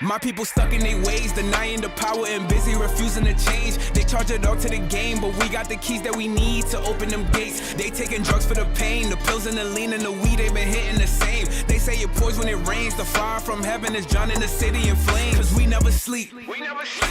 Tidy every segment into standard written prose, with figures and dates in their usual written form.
My people stuck in their ways, denying the power and busy refusing to change. They charge it all to the game, but we got the keys that we need to open them gates. They taking drugs for the pain, the pills and the lean and the weed, they been hitting the same. They say it pours when it rains, the fire from heaven is drowning the city in flames. Cause we never sleep,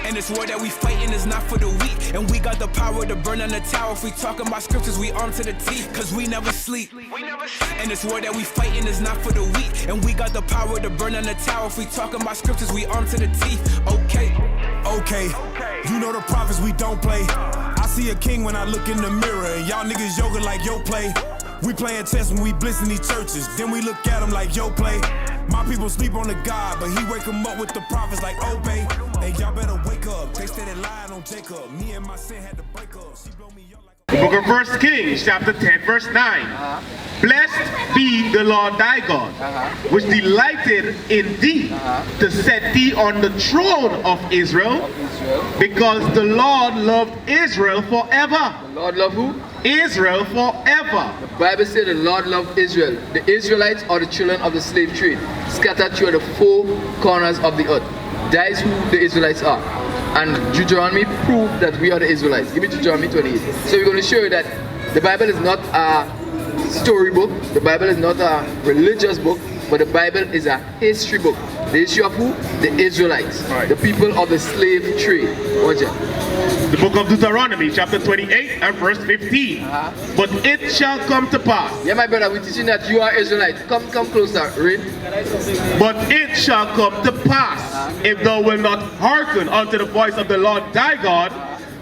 and this war that we fighting is not for the weak. And we got the power to burn on the tower. If we talking about scriptures, we armed to the teeth. Cause we never sleep, and this war that we fighting is not for the weak. And we got the power to burn on the tower. If we talking about scriptures, we armed to the teeth. Okay, you know the prophets, we don't play. I see a king when I look in the mirror, and y'all niggas yoga like yo play. We playing chess when we blitz in these churches, then we look at them like yo play. My people sleep on the God, but he wake them up with the prophets like obey. Hey, y'all better wake up, they steady lying on Jacob. Me and my sin had to break up, she blow me up like The book of 1 Kings, chapter 10, verse 9. Blessed be the Lord thy God, which delighted in thee to set thee on the throne of Israel, because the Lord loved Israel forever. The Lord loved who? Israel forever. The Bible says the Lord loved Israel. The Israelites are the children of the slave trade, scattered through the four corners of the earth. That is who the Israelites are. And Deuteronomy proved that we are the Israelites. Give me Deuteronomy 28. So we're going to show you that the Bible is not a storybook, the Bible is not a religious book, but the Bible is a history book. The history of who? The Israelites, the people of the slave trade. Watch it. The book of Deuteronomy, chapter 28 and verse 15. But it shall come to pass. Yeah, my brother, we're teaching that you are Israelite. Come closer, read. But it shall come to pass, if thou wilt not hearken unto the voice of the Lord thy God,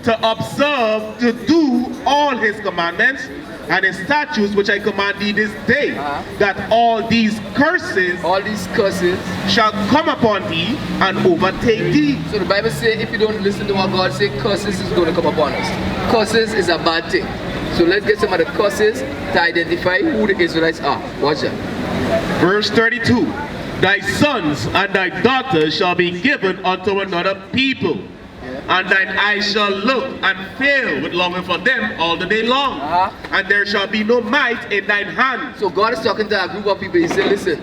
to observe, to do all his commandments and his statutes which I command thee this day, that all these curses shall come upon thee and overtake thee. So the Bible says if you don't listen to what God says, curses is going to come upon us. Curses is a bad thing. So let's get some of the curses to identify who the Israelites are. Watch that. Verse 32. Thy sons and thy daughters shall be given unto another people, and thine eyes shall look and fail with longing for them all the day long, and there shall be no might in thine hand. So God is talking to a group of people. He said, listen,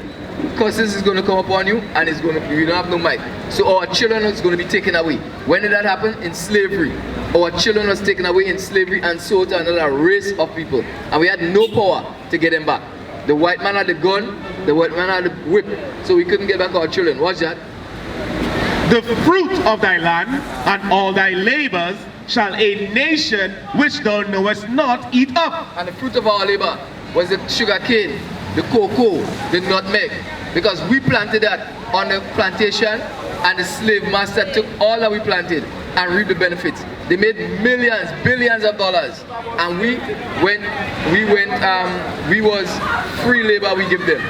curses is going to come upon you, and it's going to, you don't have no might. So our children is going to be taken away. When did that happen? In slavery. Our children was taken away in slavery and sold to another race of people, and we had no power to get them back. The white man had the gun, the white man had the whip, so we couldn't get back our children. Watch that. The fruit of thy land and all thy labors shall a nation which thou knowest not eat up. And the fruit of our labor was the sugar cane, the cocoa, the nutmeg, because we planted that on the plantation, and the slave master took all that we planted and reaped the benefits. They made millions, billions of dollars, and we was free labor we give them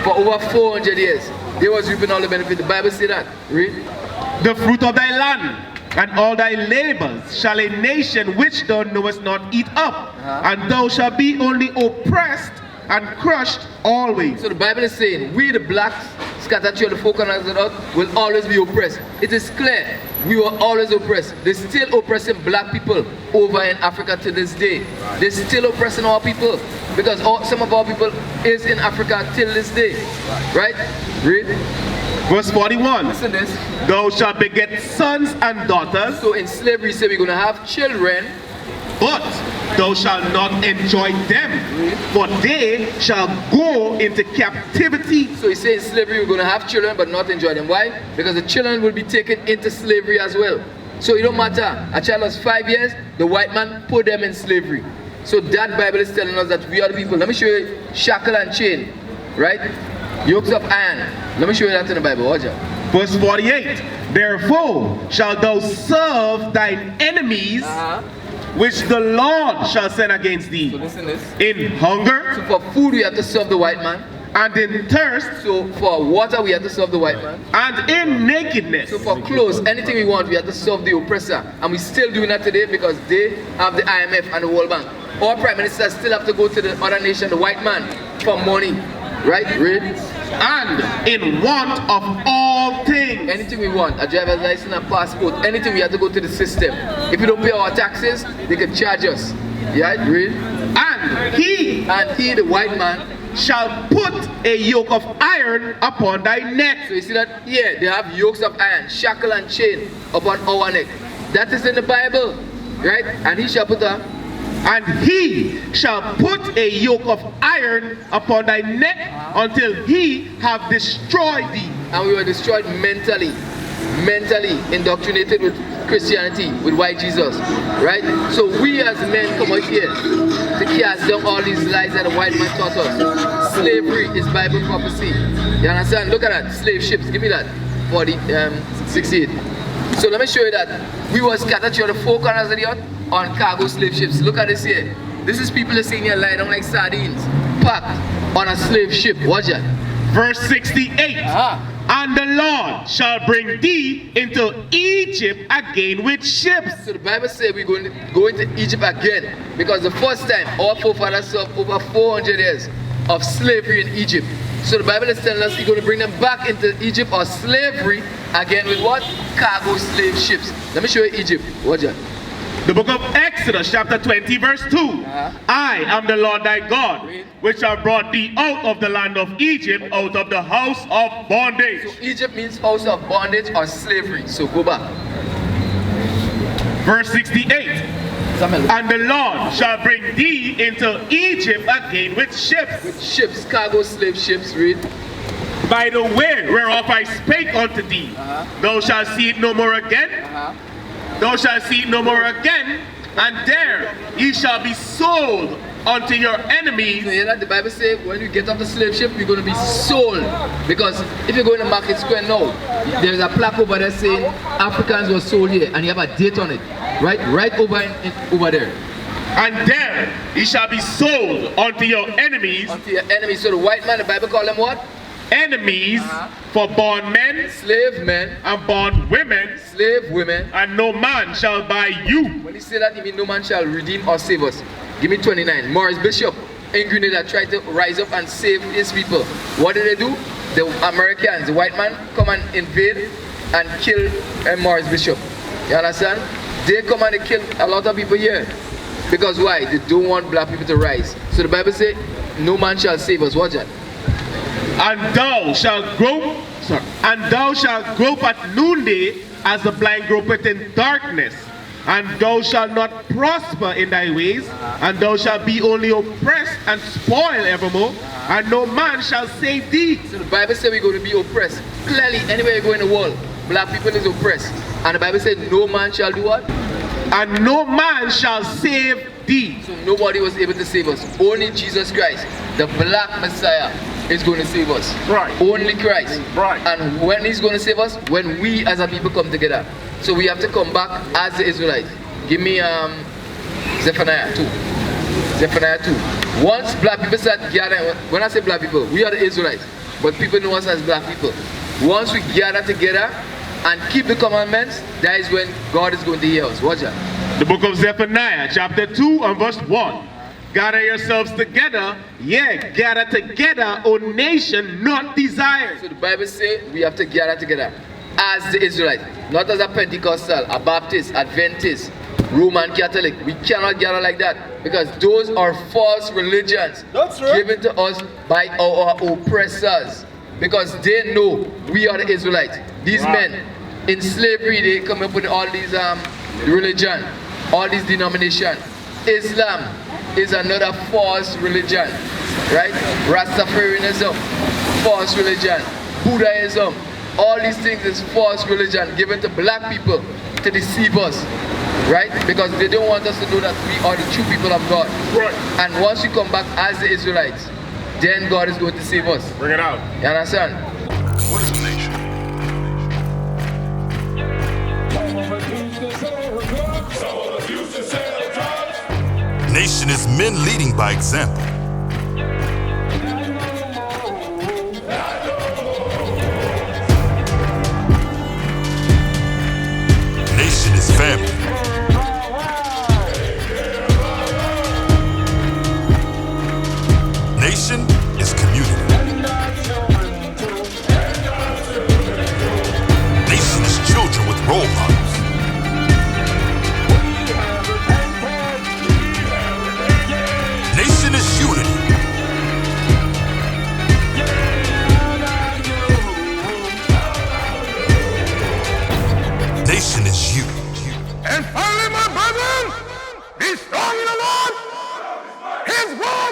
for over 400 years. They was reaping all the benefits. The Bible said that. Read. The fruit of thy land and all thy labors shall a nation which thou knowest not eat up, and thou shalt be only oppressed and crushed always. So the Bible is saying, we the blacks scattered through the four corners of the earth will always be oppressed. It is clear, we were always oppressed. They're still oppressing black people over in Africa to this day. They're still oppressing our people, because some of our people is in Africa till this day. Right? Read. Verse 41. Listen to this. Thou shalt beget sons and daughters. So in slavery, say we're going to have children, but thou shalt not enjoy them, for they shall go into captivity. So he says in slavery we're going to have children but not enjoy them. Why? Because the children will be taken into slavery as well. So it don't matter. A child was 5 years, the white man put them in slavery. So that Bible is telling us that we are the people. Let me show you shackle and chain, right? Yokes of iron. Let me show you that in the Bible. Watch out. Verse 48. Therefore shalt thou serve thine enemies, which the Lord shall send against thee. So listen this. In hunger. So for food we have to serve the white man. And in thirst. So for water we have to serve the white man. And in nakedness. So for clothes, anything we want, we have to serve the oppressor. And we're still doing that today because they have the IMF and the World Bank. Our prime minister still have to go to the other nation, the white man, for money. Right? Read. And in want of all things. Anything we want, a driver's license, a passport, anything, we have to go to the system. If we don't pay our taxes, they can charge us. Yeah, read. And he, the white man, shall put a yoke of iron upon thy neck. So you see that? Yeah, they have yokes of iron, shackle and chain upon our neck. That is in the Bible, right? And he shall put a... And he shall put a yoke of iron upon thy neck until he have destroyed thee. And we were destroyed mentally indoctrinated with Christianity, with white Jesus, right? So we as men come out here to cast down all these lies that the white man taught us. Slavery is Bible prophecy. You understand? Look at that, slave ships. Give me that. 68. So let me show you that we was scattered through the four corners of the earth on cargo slave ships. Look at this here. This is people that sitting here lying down like sardines, packed on a slave ship. Watch that. Verse 68. And the Lord shall bring thee into Egypt again with ships. So the Bible says we're going to go into Egypt again, because the first time our forefathers served over 400 years of slavery in Egypt. So the Bible is telling us he's going to bring them back into Egypt or slavery again with what? Cargo slave ships. Let me show you Egypt. Watch that. The book of Exodus chapter 20 verse 2. I am the Lord thy God, which have brought thee out of the land of Egypt, out of the house of bondage. So Egypt means house of bondage or slavery. So go back. Verse 68. And the Lord shall bring thee into Egypt again with ships. With ships, cargo slave ships, read. By the way whereof I spake unto thee, thou shalt see it no more again. Thou shalt see it no more again, and there ye shall be sold unto your enemies. So you hear that? The Bible says when you get off the slave ship, you're going to be sold. Because if you go in the market square now, there's a plaque over there saying Africans were sold here, and you have a date on it. Right over over there. And there ye shall be sold unto your enemies. Unto your enemies. So the white man, the Bible call them what? Enemies, for bondmen, slave men, and bondwomen, slave women, and no man shall buy you. When he say that, he mean no man shall redeem or save us. Give me 29. Morris Bishop in Grenada tried to rise up and save his people. What did they do? The Americans, the white man, come and invade and kill Morris Bishop. You understand? They come and they kill a lot of people here. Because why? They don't want black people to rise. So the Bible says, no man shall save us. Watch that. And thou shalt grope, at noonday as the blind gropeth in darkness. And thou shalt not prosper in thy ways, and thou shalt be only oppressed and spoiled evermore, and no man shall save thee. So the Bible says we're going to be oppressed. Clearly, anywhere you go in the world, black people is oppressed. And the Bible said no man shall do what? And no man shall save thee. So nobody was able to save us. Only Jesus Christ, the black Messiah, is going to save us. Right. Only Christ. Right. And when he's going to save us? When we as a people come together. So we have to come back as the Israelites. Give me Zephaniah 2. Zephaniah 2. Once black people start gathering, when I say black people, we are the Israelites. But people know us as black people. Once we gather together and keep the commandments, that is when God is going to hear us. Watch that. The book of Zephaniah chapter 2 and verse 1. Gather yourselves together, yea, gather together, O nation not desired. So the Bible says we have to gather together as the Israelites, not as a Pentecostal, a Baptist, Adventist, Roman Catholic. We cannot gather like that because those are false religions given to us by our oppressors, because they know we are the Israelites. These men in slavery, they come up with all these religion, all these denominations. Islam is another false religion, right? Rastafarianism, false religion. Buddhism, all these things is false religion given to black people to deceive us, right? Because they don't want us to know that we are the true people of God. Right. And once we come back as the Israelites, then God is going to save us. Bring it out. You understand? What is a nation? Nation is men leading by example. Nation is family. Nation is community. Nation is children with role models. Nation is unity. nation is you. And finally, my brethren, be strong in the Lord. His word